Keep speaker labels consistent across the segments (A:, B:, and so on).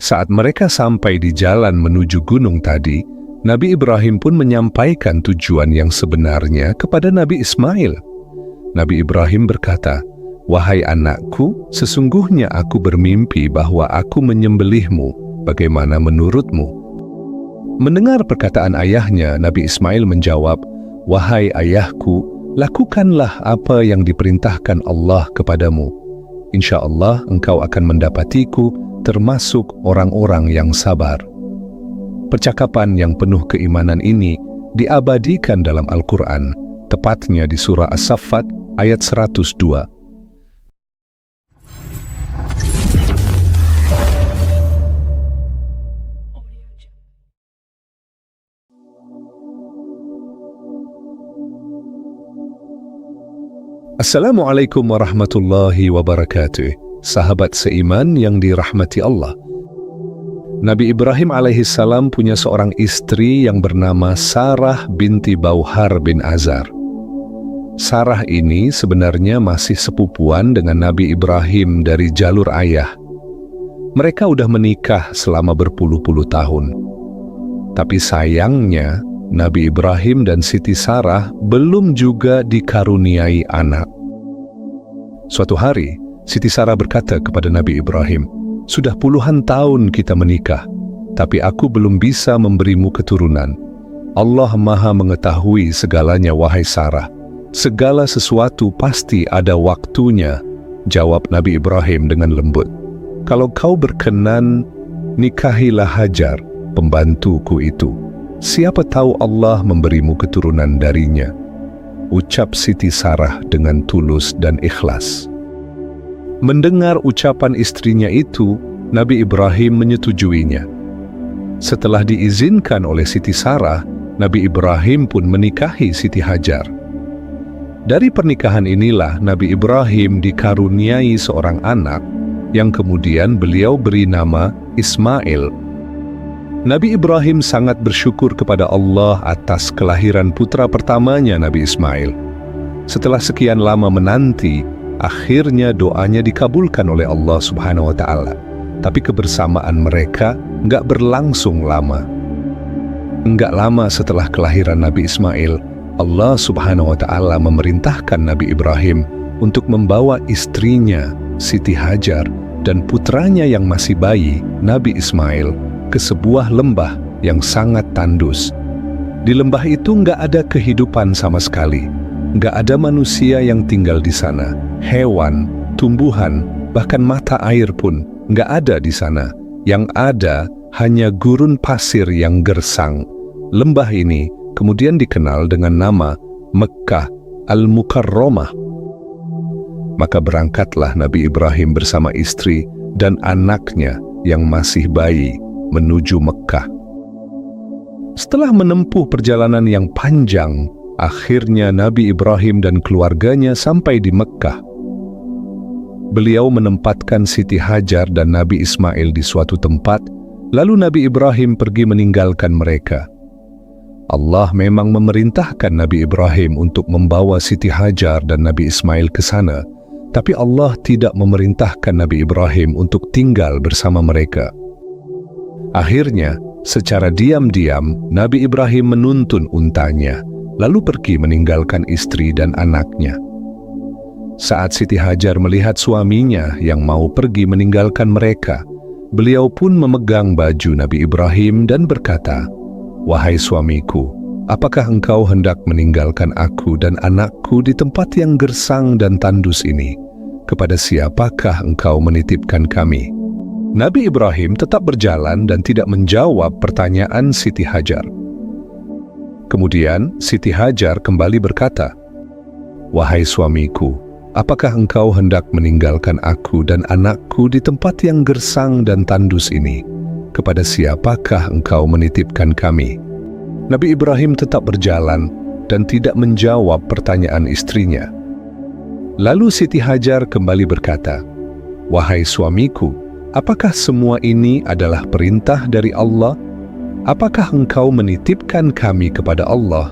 A: Saat mereka sampai di jalan menuju gunung tadi, Nabi Ibrahim pun menyampaikan tujuan yang sebenarnya kepada Nabi Ismail. Nabi Ibrahim berkata, "Wahai anakku, sesungguhnya aku bermimpi bahwa aku menyembelihmu. Bagaimana menurutmu?" Mendengar perkataan ayahnya, Nabi Ismail menjawab, "Wahai ayahku, lakukanlah apa yang diperintahkan Allah kepadamu. Insya Allah engkau akan mendapatiku termasuk orang-orang yang sabar." Percakapan yang penuh keimanan ini diabadikan dalam Al-Quran, tepatnya di surah As-Saffat ayat 102. Assalamualaikum warahmatullahi wabarakatuh. Sahabat seiman yang dirahmati Allah. Nabi Ibrahim alaihissalam punya seorang istri yang bernama Sarah binti Bauhar bin Azar. Sarah ini sebenarnya masih sepupuan dengan Nabi Ibrahim dari jalur ayah. Mereka udah menikah selama berpuluh-puluh tahun. Tapi sayangnya, Nabi Ibrahim dan Siti Sarah belum juga dikaruniai anak. Suatu hari, Siti Sarah berkata kepada Nabi Ibrahim, "Sudah puluhan tahun kita menikah, tapi aku belum bisa memberimu keturunan. Allah Maha mengetahui segalanya, wahai Sarah. Segala sesuatu pasti ada waktunya," jawab Nabi Ibrahim dengan lembut. "Kalau kau berkenan, nikahilah Hajar, pembantuku itu. Siapa tahu Allah memberimu keturunan darinya," ucap Siti Sarah dengan tulus dan ikhlas. Mendengar ucapan istrinya itu, Nabi Ibrahim menyetujuinya. Setelah diizinkan oleh Siti Sarah, Nabi Ibrahim pun menikahi Siti Hajar. Dari pernikahan inilah Nabi Ibrahim dikaruniai seorang anak yang kemudian beliau beri nama Ismail. Nabi Ibrahim sangat bersyukur kepada Allah atas kelahiran putra pertamanya, Nabi Ismail. Setelah sekian lama menanti, akhirnya doanya dikabulkan oleh Allah Subhanahu wa Ta'ala. Tapi kebersamaan mereka nggak berlangsung lama. Nggak lama setelah kelahiran Nabi Ismail, Allah Subhanahu wa Ta'ala memerintahkan Nabi Ibrahim untuk membawa istrinya, Siti Hajar, dan putranya yang masih bayi, Nabi Ismail, ke sebuah lembah yang sangat tandus. Di lembah itu nggak ada kehidupan sama sekali. Nggak ada manusia yang tinggal di sana. Hewan, tumbuhan, bahkan mata air pun nggak ada di sana. Yang ada hanya gurun pasir yang gersang. Lembah ini kemudian dikenal dengan nama Mekkah Al-Mukarramah. Maka berangkatlah Nabi Ibrahim bersama istri dan anaknya yang masih bayi menuju Mekkah. Setelah menempuh perjalanan yang panjang, akhirnya Nabi Ibrahim dan keluarganya sampai di Mekkah. Beliau menempatkan Siti Hajar dan Nabi Ismail di suatu tempat, lalu Nabi Ibrahim pergi meninggalkan mereka. Allah memang memerintahkan Nabi Ibrahim untuk membawa Siti Hajar dan Nabi Ismail ke sana, tapi Allah tidak memerintahkan Nabi Ibrahim untuk tinggal bersama mereka. Akhirnya, secara diam-diam, Nabi Ibrahim menuntun untanya, lalu pergi meninggalkan istri dan anaknya. Saat Siti Hajar melihat suaminya yang mau pergi meninggalkan mereka, beliau pun memegang baju Nabi Ibrahim dan berkata, "Wahai suamiku, apakah engkau hendak meninggalkan aku dan anakku di tempat yang gersang dan tandus ini? Kepada siapakah engkau menitipkan kami?" Nabi Ibrahim tetap berjalan dan tidak menjawab pertanyaan Siti Hajar. Kemudian Siti Hajar kembali berkata, "Wahai suamiku, apakah engkau hendak meninggalkan aku dan anakku di tempat yang gersang dan tandus ini? Kepada siapakah engkau menitipkan kami?" Nabi Ibrahim tetap berjalan dan tidak menjawab pertanyaan istrinya. Lalu Siti Hajar kembali berkata, "Wahai suamiku, apakah semua ini adalah perintah dari Allah? Apakah engkau menitipkan kami kepada Allah?"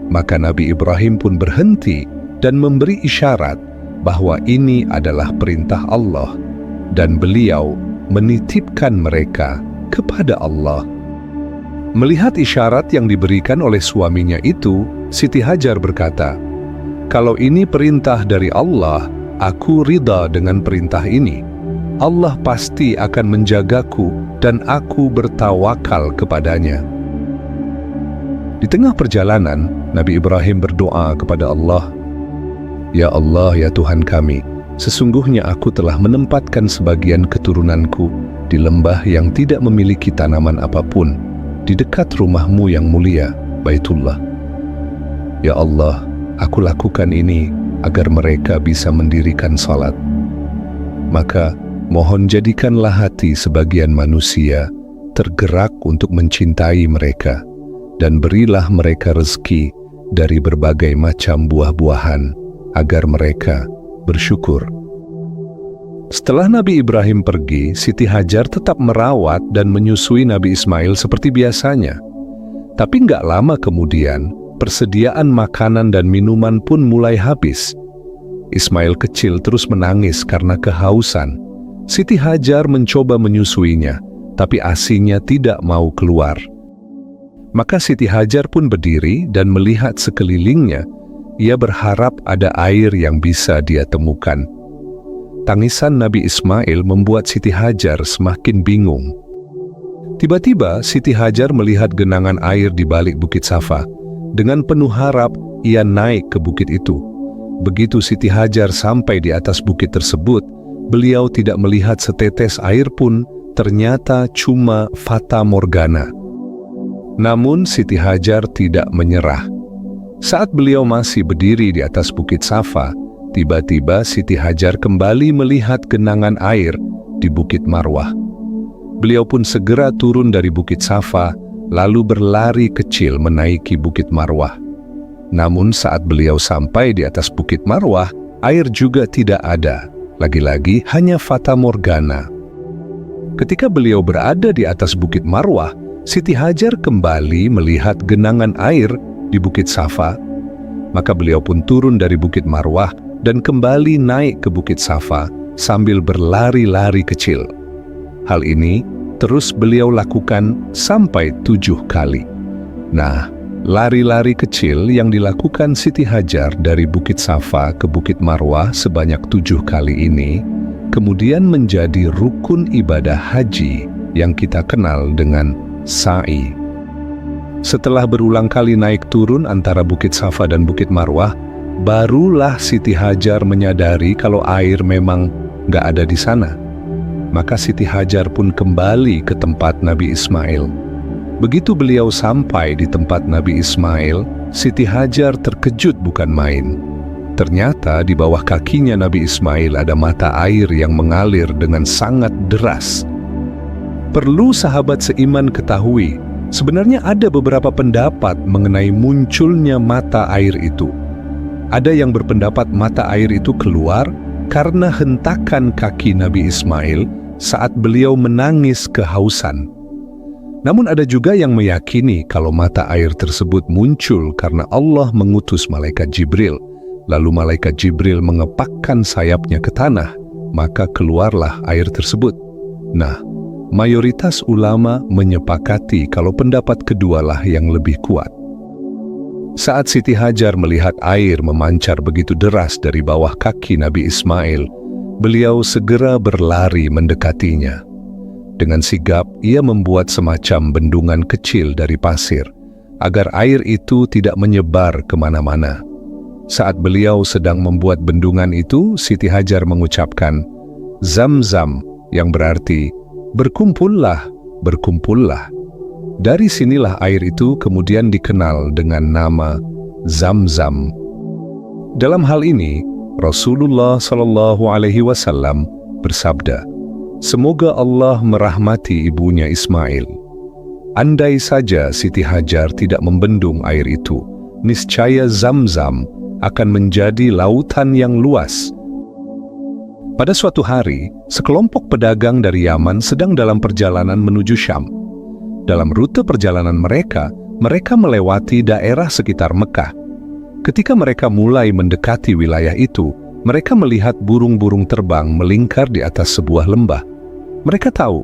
A: Maka Nabi Ibrahim pun berhenti dan memberi isyarat bahwa ini adalah perintah Allah, dan beliau menitipkan mereka kepada Allah. Melihat isyarat yang diberikan oleh suaminya itu, Siti Hajar berkata, "Kalau ini perintah dari Allah, aku ridha dengan perintah ini. Allah pasti akan menjagaku dan aku bertawakal kepadanya." Di tengah perjalanan, Nabi Ibrahim berdoa kepada Allah, "Ya Allah, ya Tuhan kami, sesungguhnya aku telah menempatkan sebagian keturunanku di lembah yang tidak memiliki tanaman apapun, di dekat rumah-Mu yang mulia, Baitullah. Ya Allah, aku lakukan ini agar mereka bisa mendirikan salat. Maka, mohon jadikanlah hati sebagian manusia tergerak untuk mencintai mereka, dan berilah mereka rezeki dari berbagai macam buah-buahan, agar mereka bersyukur." Setelah Nabi Ibrahim pergi, Siti Hajar tetap merawat dan menyusui Nabi Ismail seperti biasanya. Tapi nggak lama kemudian, persediaan makanan dan minuman pun mulai habis. Ismail kecil terus menangis karena kehausan. Siti Hajar mencoba menyusuinya, tapi ASINya tidak mau keluar. Maka Siti Hajar pun berdiri dan melihat sekelilingnya. Ia berharap ada air yang bisa dia temukan. Tangisan Nabi Ismail membuat Siti Hajar semakin bingung. Tiba-tiba Siti Hajar melihat genangan air di balik Bukit Safa. Dengan penuh harap, ia naik ke bukit itu. Begitu Siti Hajar sampai di atas bukit tersebut, beliau tidak melihat setetes air pun, ternyata cuma fata morgana. Namun Siti Hajar tidak menyerah. Saat beliau masih berdiri di atas Bukit Safa, tiba-tiba Siti Hajar kembali melihat genangan air di Bukit Marwah. Beliau pun segera turun dari Bukit Safa, lalu berlari kecil menaiki Bukit Marwah. Namun saat beliau sampai di atas Bukit Marwah, air juga tidak ada. Lagi-lagi hanya fata morgana. Ketika beliau berada di atas Bukit Marwah, Siti Hajar kembali melihat genangan air di Bukit Safa. Maka beliau pun turun dari Bukit Marwah dan kembali naik ke Bukit Safa sambil berlari-lari kecil. Hal ini terus beliau lakukan sampai 7 kali. Nah, lari-lari kecil yang dilakukan Siti Hajar dari Bukit Safa ke Bukit Marwah sebanyak 7 kali ini kemudian menjadi rukun ibadah haji yang kita kenal dengan sa'i. Setelah berulang kali naik turun antara Bukit Safa dan Bukit Marwah, barulah Siti Hajar menyadari kalau air memang nggak ada di sana. Maka Siti Hajar pun kembali ke tempat Nabi Ismail. Begitu beliau sampai di tempat Nabi Ismail, Siti Hajar terkejut bukan main. Ternyata di bawah kakinya Nabi Ismail ada mata air yang mengalir dengan sangat deras. Perlu sahabat seiman ketahui, sebenarnya ada beberapa pendapat mengenai munculnya mata air itu. Ada yang berpendapat mata air itu keluar karena hentakan kaki Nabi Ismail saat beliau menangis kehausan. Namun ada juga yang meyakini kalau mata air tersebut muncul karena Allah mengutus malaikat Jibril. Lalu malaikat Jibril mengepakkan sayapnya ke tanah, maka keluarlah air tersebut. Nah, mayoritas ulama menyepakati kalau pendapat kedualah yang lebih kuat. Saat Siti Hajar melihat air memancar begitu deras dari bawah kaki Nabi Ismail, beliau segera berlari mendekatinya. Dengan sigap, ia membuat semacam bendungan kecil dari pasir, agar air itu tidak menyebar kemana-mana. Saat beliau sedang membuat bendungan itu, Siti Hajar mengucapkan, "Zam-zam," yang berarti, "Berkumpullah, berkumpullah." Dari sinilah air itu kemudian dikenal dengan nama Zam-zam. Dalam hal ini, Rasulullah SAW bersabda, "Semoga Allah merahmati ibunya Ismail. Andai saja Siti Hajar tidak membendung air itu, niscaya Zam-zam akan menjadi lautan yang luas." Pada suatu hari, sekelompok pedagang dari Yaman sedang dalam perjalanan menuju Syam. Dalam rute perjalanan mereka melewati daerah sekitar Mekah. Ketika mereka mulai mendekati wilayah itu, mereka melihat burung-burung terbang melingkar di atas sebuah lembah. Mereka tahu,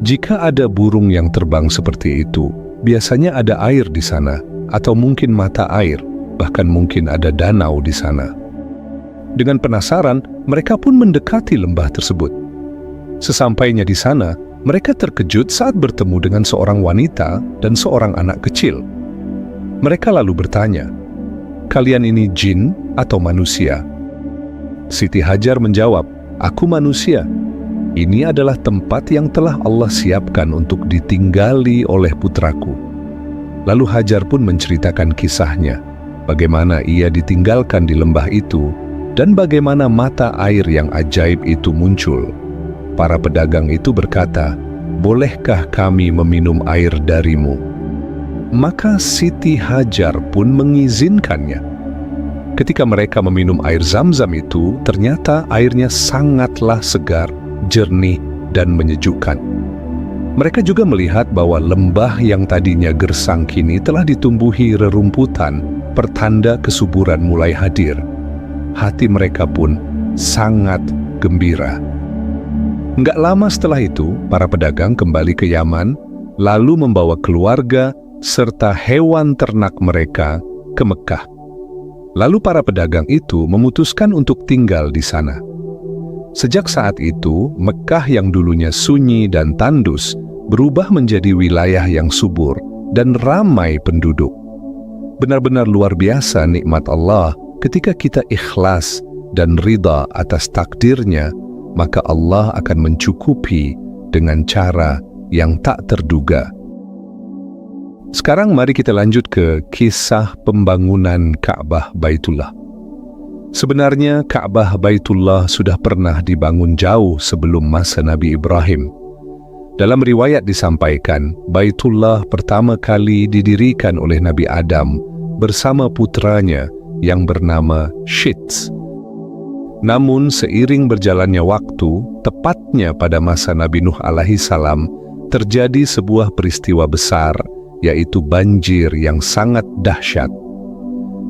A: jika ada burung yang terbang seperti itu, biasanya ada air di sana, atau mungkin mata air, bahkan mungkin ada danau di sana. Dengan penasaran, mereka pun mendekati lembah tersebut. Sesampainya di sana, mereka terkejut saat bertemu dengan seorang wanita dan seorang anak kecil. Mereka lalu bertanya, "Kalian ini jin atau manusia?" Siti Hajar menjawab, "Aku manusia. Ini adalah tempat yang telah Allah siapkan untuk ditinggali oleh putraku." Lalu Hajar pun menceritakan kisahnya, bagaimana ia ditinggalkan di lembah itu, dan bagaimana mata air yang ajaib itu muncul. Para pedagang itu berkata, "Bolehkah kami meminum air darimu?" Maka Siti Hajar pun mengizinkannya. Ketika mereka meminum air Zam-Zam itu, ternyata airnya sangatlah segar, jernih, dan menyejukkan. Mereka juga melihat bahwa lembah yang tadinya gersang kini telah ditumbuhi rerumputan, pertanda kesuburan mulai hadir. Hati mereka pun sangat gembira. Nggak lama setelah itu, para pedagang kembali ke Yaman, lalu membawa keluarga serta hewan ternak mereka ke Mekah. Lalu para pedagang itu memutuskan untuk tinggal di sana. Sejak saat itu, Mekah yang dulunya sunyi dan tandus berubah menjadi wilayah yang subur dan ramai penduduk. Benar-benar luar biasa nikmat Allah ketika kita ikhlas dan ridha atas takdirnya, maka Allah akan mencukupi dengan cara yang tak terduga. Sekarang mari kita lanjut ke kisah pembangunan Ka'bah Baitullah. Sebenarnya Ka'bah Baitullah sudah pernah dibangun jauh sebelum masa Nabi Ibrahim. Dalam riwayat disampaikan, Baitullah pertama kali didirikan oleh Nabi Adam bersama putranya yang bernama Shits. Namun seiring berjalannya waktu, tepatnya pada masa Nabi Nuh alaihi salam, terjadi sebuah peristiwa besar, yaitu banjir yang sangat dahsyat.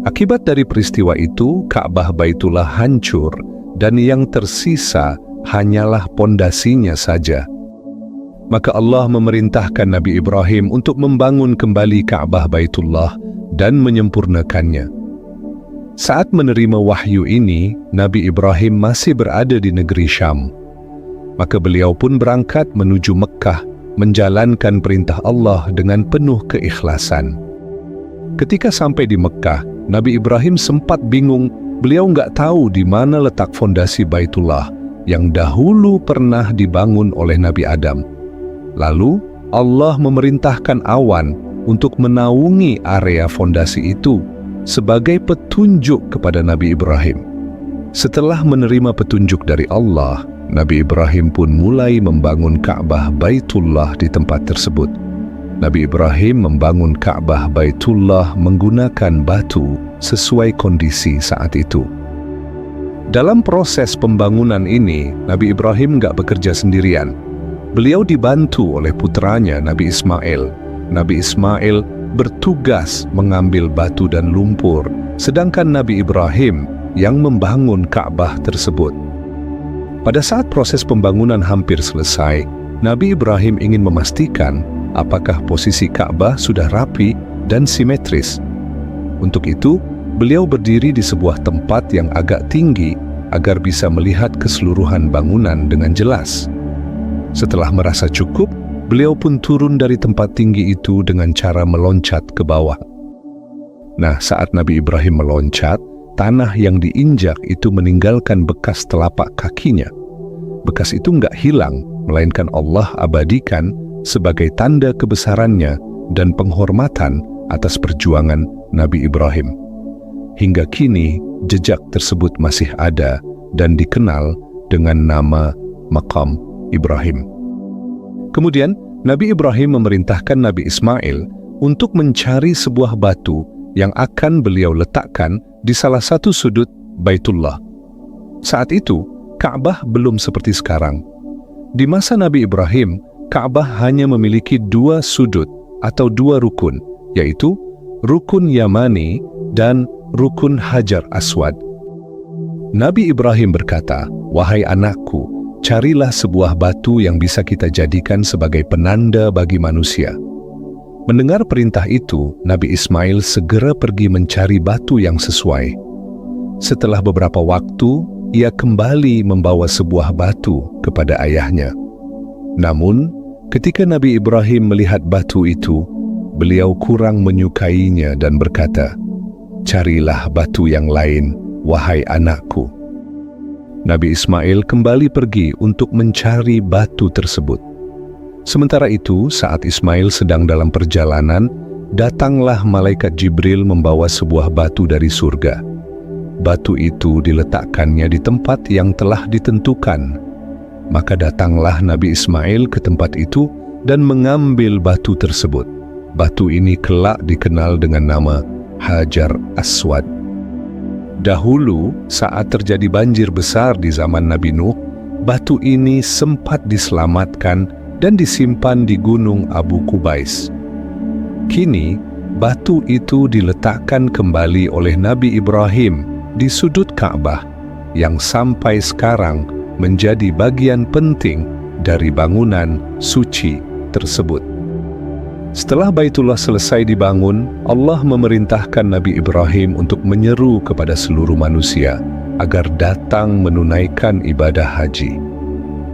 A: Akibat dari peristiwa itu, Ka'bah Baitullah hancur dan yang tersisa hanyalah pondasinya saja. Maka Allah memerintahkan Nabi Ibrahim untuk membangun kembali Ka'bah Baitullah dan menyempurnakannya. Saat menerima wahyu ini, Nabi Ibrahim masih berada di negeri Syam. Maka beliau pun berangkat menuju Mekkah, menjalankan perintah Allah dengan penuh keikhlasan. Ketika sampai di Mekkah, Nabi Ibrahim sempat bingung, beliau nggak tahu di mana letak fondasi Baitullah yang dahulu pernah dibangun oleh Nabi Adam. Lalu, Allah memerintahkan awan untuk menaungi area fondasi itu sebagai petunjuk kepada Nabi Ibrahim. Setelah menerima petunjuk dari Allah, Nabi Ibrahim pun mulai membangun Ka'bah Baitullah di tempat tersebut. Nabi Ibrahim membangun Ka'bah Baitullah menggunakan batu sesuai kondisi saat itu. Dalam proses pembangunan ini, Nabi Ibrahim nggak bekerja sendirian. Beliau dibantu oleh putranya Nabi Ismail. Nabi Ismail bertugas mengambil batu dan lumpur, sedangkan Nabi Ibrahim yang membangun Ka'bah tersebut. Pada saat proses pembangunan hampir selesai, Nabi Ibrahim ingin memastikan apakah posisi Ka'bah sudah rapi dan simetris. Untuk itu, beliau berdiri di sebuah tempat yang agak tinggi agar bisa melihat keseluruhan bangunan dengan jelas. Setelah merasa cukup, beliau pun turun dari tempat tinggi itu dengan cara meloncat ke bawah. Nah, saat Nabi Ibrahim meloncat, tanah yang diinjak itu meninggalkan bekas telapak kakinya. Bekas itu nggak hilang, melainkan Allah abadikan sebagai tanda kebesarannya dan penghormatan atas perjuangan Nabi Ibrahim. Hingga kini, jejak tersebut masih ada dan dikenal dengan nama Maqam Ibrahim. Kemudian, Nabi Ibrahim memerintahkan Nabi Ismail untuk mencari sebuah batu yang akan beliau letakkan di salah satu sudut Baitullah. Saat itu, Ka'bah belum seperti sekarang. Di masa Nabi Ibrahim, Ka'bah hanya memiliki dua sudut atau dua rukun, yaitu Rukun Yamani dan Rukun Hajar Aswad. Nabi Ibrahim berkata, "Wahai anakku, carilah sebuah batu yang bisa kita jadikan sebagai penanda bagi manusia." Mendengar perintah itu, Nabi Ismail segera pergi mencari batu yang sesuai. Setelah beberapa waktu, ia kembali membawa sebuah batu kepada ayahnya. Namun, ketika Nabi Ibrahim melihat batu itu, beliau kurang menyukainya dan berkata, "Carilah batu yang lain, wahai anakku." Nabi Ismail kembali pergi untuk mencari batu tersebut. Sementara itu, saat Ismail sedang dalam perjalanan, datanglah malaikat Jibril membawa sebuah batu dari surga. Batu itu diletakkannya di tempat yang telah ditentukan. Maka datanglah Nabi Ismail ke tempat itu dan mengambil batu tersebut. Batu ini kelak dikenal dengan nama Hajar Aswad. Dahulu, saat terjadi banjir besar di zaman Nabi Nuh, batu ini sempat diselamatkan dan disimpan di Gunung Abu Qubais. Kini, batu itu diletakkan kembali oleh Nabi Ibrahim di sudut Ka'bah yang sampai sekarang menjadi bagian penting dari bangunan suci tersebut. Setelah Baitullah selesai dibangun, Allah memerintahkan Nabi Ibrahim untuk menyeru kepada seluruh manusia agar datang menunaikan ibadah haji.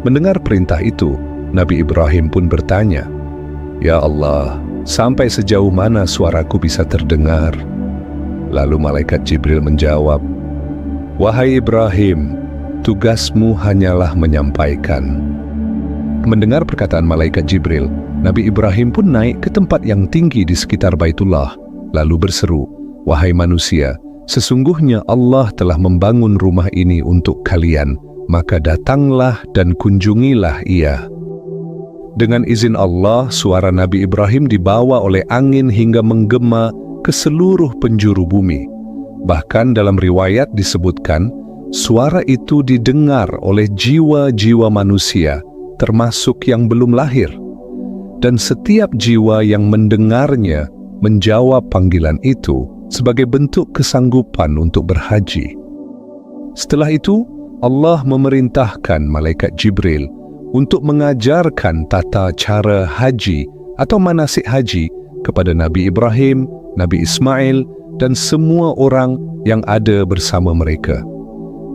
A: Mendengar perintah itu, Nabi Ibrahim pun bertanya, "Ya Allah, sampai sejauh mana suaraku bisa terdengar?" Lalu malaikat Jibril menjawab, "Wahai Ibrahim, tugasmu hanyalah menyampaikan." Mendengar perkataan malaikat Jibril, Nabi Ibrahim pun naik ke tempat yang tinggi di sekitar Baitullah, lalu berseru, "Wahai manusia, sesungguhnya Allah telah membangun rumah ini untuk kalian, maka datanglah dan kunjungilah ia." Dengan izin Allah, suara Nabi Ibrahim dibawa oleh angin hingga menggema ke seluruh penjuru bumi. Bahkan dalam riwayat disebutkan, suara itu didengar oleh jiwa-jiwa manusia, termasuk yang belum lahir. Dan setiap jiwa yang mendengarnya menjawab panggilan itu sebagai bentuk kesanggupan untuk berhaji. Setelah itu, Allah memerintahkan malaikat Jibril untuk mengajarkan tata cara haji atau manasik haji kepada Nabi Ibrahim, Nabi Ismail, dan semua orang yang ada bersama mereka.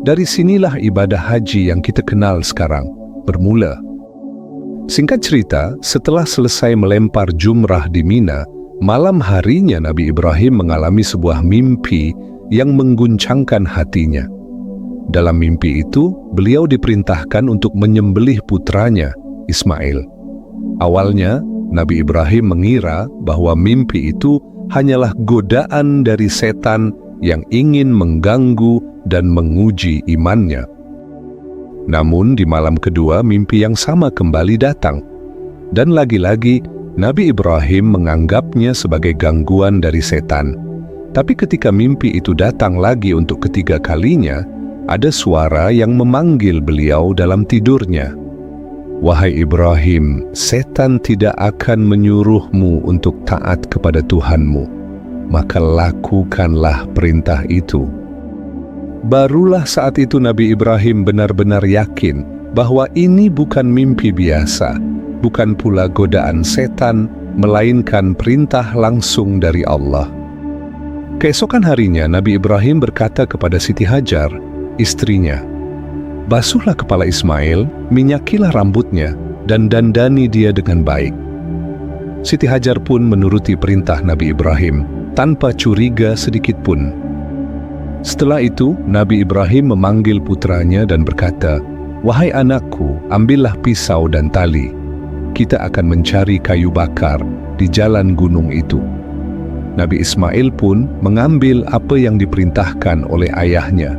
A: Dari sinilah ibadah haji yang kita kenal sekarang bermula. Singkat cerita, setelah selesai melempar jumrah di Mina, malam harinya Nabi Ibrahim mengalami sebuah mimpi yang mengguncangkan hatinya. Dalam mimpi itu, beliau diperintahkan untuk menyembelih putranya, Ismail. Awalnya, Nabi Ibrahim mengira bahwa mimpi itu hanyalah godaan dari setan yang ingin mengganggu dan menguji imannya. Namun di malam kedua mimpi yang sama kembali datang. Dan lagi-lagi Nabi Ibrahim menganggapnya sebagai gangguan dari setan. Tapi ketika mimpi itu datang lagi untuk ketiga kalinya, ada suara yang memanggil beliau dalam tidurnya. "Wahai Ibrahim, setan tidak akan menyuruhmu untuk taat kepada Tuhanmu. Maka lakukanlah perintah itu." Barulah saat itu Nabi Ibrahim benar-benar yakin bahwa ini bukan mimpi biasa, bukan pula godaan setan, melainkan perintah langsung dari Allah. Keesokan harinya Nabi Ibrahim berkata kepada Siti Hajar, istrinya, "Basuhlah kepala Ismail, minyakilah rambutnya, dan dandani dia dengan baik." Siti Hajar pun menuruti perintah Nabi Ibrahim tanpa curiga sedikit pun. Setelah itu, Nabi Ibrahim memanggil putranya dan berkata, "Wahai anakku, ambillah pisau dan tali. Kita akan mencari kayu bakar di jalan gunung itu." Nabi Ismail pun mengambil apa yang diperintahkan oleh ayahnya.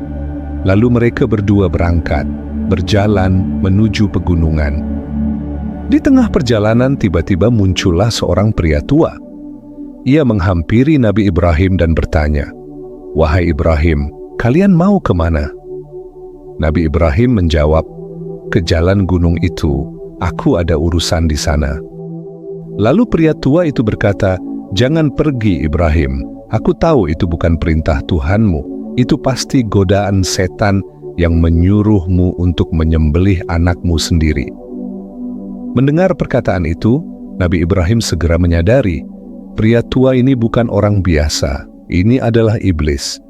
A: Lalu mereka berdua berangkat, berjalan menuju pegunungan. Di tengah perjalanan tiba-tiba muncullah seorang pria tua. Ia menghampiri Nabi Ibrahim dan bertanya, "Wahai Ibrahim, kalian mau kemana?" Nabi Ibrahim menjawab, "Ke jalan gunung itu, aku ada urusan di sana." Lalu pria tua itu berkata, "Jangan pergi Ibrahim, aku tahu itu bukan perintah Tuhanmu, itu pasti godaan setan yang menyuruhmu untuk menyembelih anakmu sendiri." Mendengar perkataan itu, Nabi Ibrahim segera menyadari, pria tua ini bukan orang biasa, ini adalah iblis.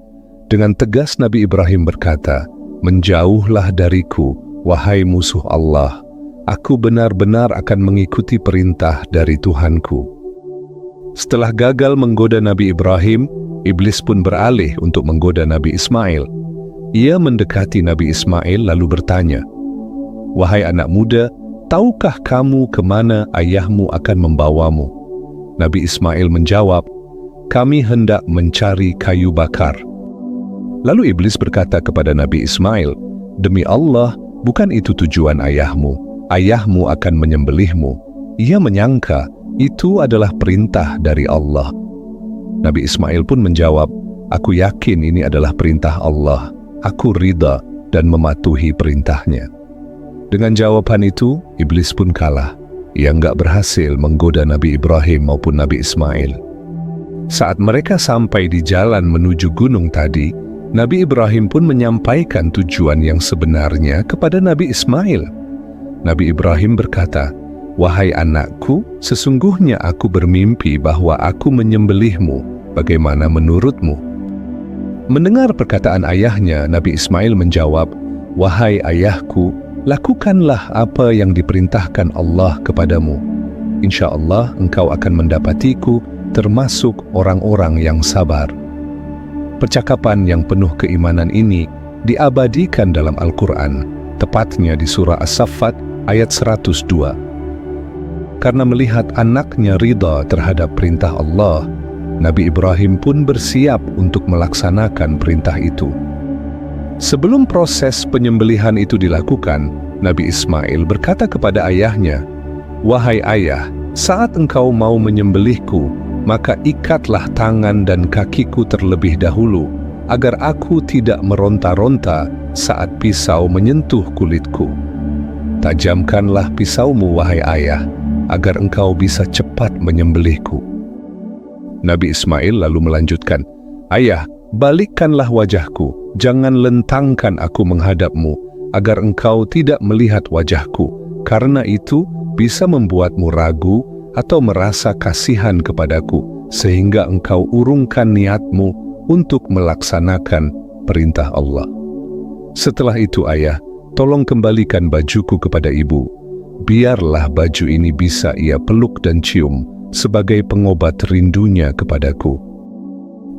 A: Dengan tegas Nabi Ibrahim berkata, "Menjauhlah dariku, wahai musuh Allah. Aku benar-benar akan mengikuti perintah dari Tuhanku." Setelah gagal menggoda Nabi Ibrahim, iblis pun beralih untuk menggoda Nabi Ismail. Ia mendekati Nabi Ismail lalu bertanya, "Wahai anak muda, tahukah kamu kemana ayahmu akan membawamu?" Nabi Ismail menjawab, "Kami hendak mencari kayu bakar." Lalu iblis berkata kepada Nabi Ismail, "Demi Allah, bukan itu tujuan ayahmu. Ayahmu akan menyembelihmu." Ia menyangka itu adalah perintah dari Allah. Nabi Ismail pun menjawab, "Aku yakin ini adalah perintah Allah. Aku ridha dan mematuhi perintahnya." Dengan jawaban itu, iblis pun kalah. Ia enggak berhasil menggoda Nabi Ibrahim maupun Nabi Ismail. Saat mereka sampai di jalan menuju gunung tadi, Nabi Ibrahim pun menyampaikan tujuan yang sebenarnya kepada Nabi Ismail. Nabi Ibrahim berkata, "Wahai anakku, sesungguhnya aku bermimpi bahwa aku menyembelihmu. Bagaimana menurutmu?" Mendengar perkataan ayahnya, Nabi Ismail menjawab, "Wahai ayahku, lakukanlah apa yang diperintahkan Allah kepadamu. Insya Allah engkau akan mendapatiku termasuk orang-orang yang sabar." Percakapan yang penuh keimanan ini diabadikan dalam Al-Quran, tepatnya di surah As-Saffat ayat 102. Karena melihat anaknya ridha terhadap perintah Allah, Nabi Ibrahim pun bersiap untuk melaksanakan perintah itu. Sebelum proses penyembelihan itu dilakukan, Nabi Ismail berkata kepada ayahnya, "Wahai ayah, saat engkau mau menyembelihku, maka ikatlah tangan dan kakiku terlebih dahulu, agar aku tidak meronta-ronta saat pisau menyentuh kulitku. Tajamkanlah pisaumu, wahai ayah, agar engkau bisa cepat menyembelihku." Nabi Ismail lalu melanjutkan, "Ayah, balikkanlah wajahku, jangan lentangkan aku menghadapmu, agar engkau tidak melihat wajahku, karena itu bisa membuatmu ragu atau merasa kasihan kepadaku, sehingga engkau urungkan niatmu untuk melaksanakan perintah Allah. Setelah itu ayah, tolong kembalikan bajuku kepada ibu. Biarlah baju ini bisa ia peluk dan cium sebagai pengobat rindunya kepadaku."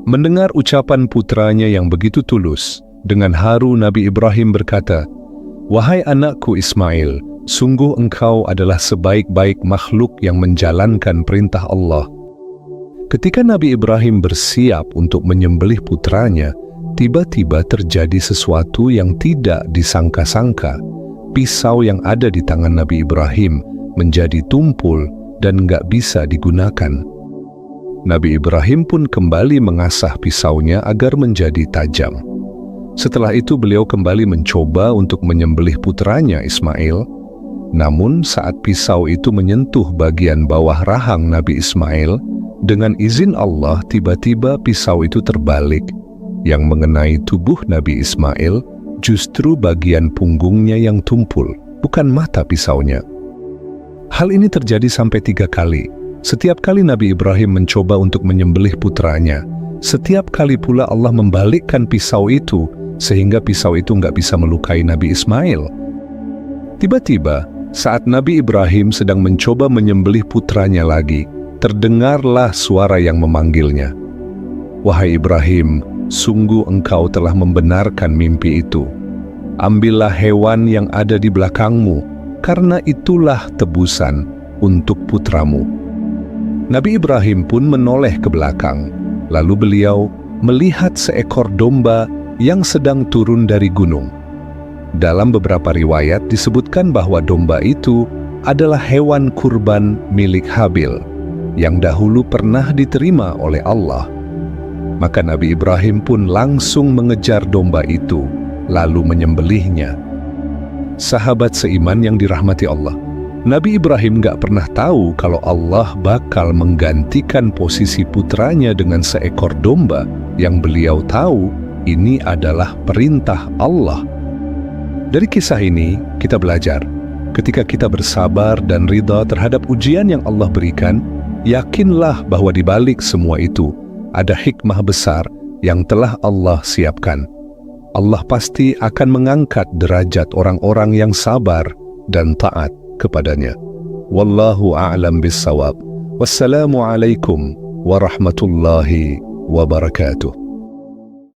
A: Mendengar ucapan putranya yang begitu tulus, dengan haru Nabi Ibrahim berkata, "Wahai anakku Ismail, sungguh engkau adalah sebaik-baik makhluk yang menjalankan perintah Allah." Ketika Nabi Ibrahim bersiap untuk menyembelih putranya, tiba-tiba terjadi sesuatu yang tidak disangka-sangka. Pisau yang ada di tangan Nabi Ibrahim menjadi tumpul dan nggak bisa digunakan. Nabi Ibrahim pun kembali mengasah pisaunya agar menjadi tajam. Setelah itu beliau kembali mencoba untuk menyembelih putranya Ismail. Namun saat pisau itu menyentuh bagian bawah rahang Nabi Ismail, dengan izin Allah tiba-tiba pisau itu terbalik. Yang mengenai tubuh Nabi Ismail justru bagian punggungnya yang tumpul, bukan mata pisaunya. Hal ini terjadi sampai 3 kali. Setiap kali Nabi Ibrahim mencoba untuk menyembelih putranya, setiap kali pula Allah membalikkan pisau itu, sehingga pisau itu nggak bisa melukai Nabi Ismail. Tiba-tiba, saat Nabi Ibrahim sedang mencoba menyembelih putranya lagi, terdengarlah suara yang memanggilnya. "Wahai Ibrahim, sungguh engkau telah membenarkan mimpi itu. Ambillah hewan yang ada di belakangmu, karena itulah tebusan untuk putramu." Nabi Ibrahim pun menoleh ke belakang, lalu beliau melihat seekor domba yang sedang turun dari gunung. Dalam beberapa riwayat disebutkan bahwa domba itu adalah hewan kurban milik Habil, yang dahulu pernah diterima oleh Allah. Maka Nabi Ibrahim pun langsung mengejar domba itu, lalu menyembelihnya. Sahabat seiman yang dirahmati Allah, Nabi Ibrahim gak pernah tahu kalau Allah bakal menggantikan posisi putranya dengan seekor domba yang beliau tahu ini adalah perintah Allah. Dari kisah ini, kita belajar, ketika kita bersabar dan ridha terhadap ujian yang Allah berikan, yakinlah bahwa di balik semua itu, ada hikmah besar yang telah Allah siapkan. Allah pasti akan mengangkat derajat orang-orang yang sabar dan taat kepadanya. Wallahu a'lam bissawab. Wassalamualaikum warahmatullahi wabarakatuh.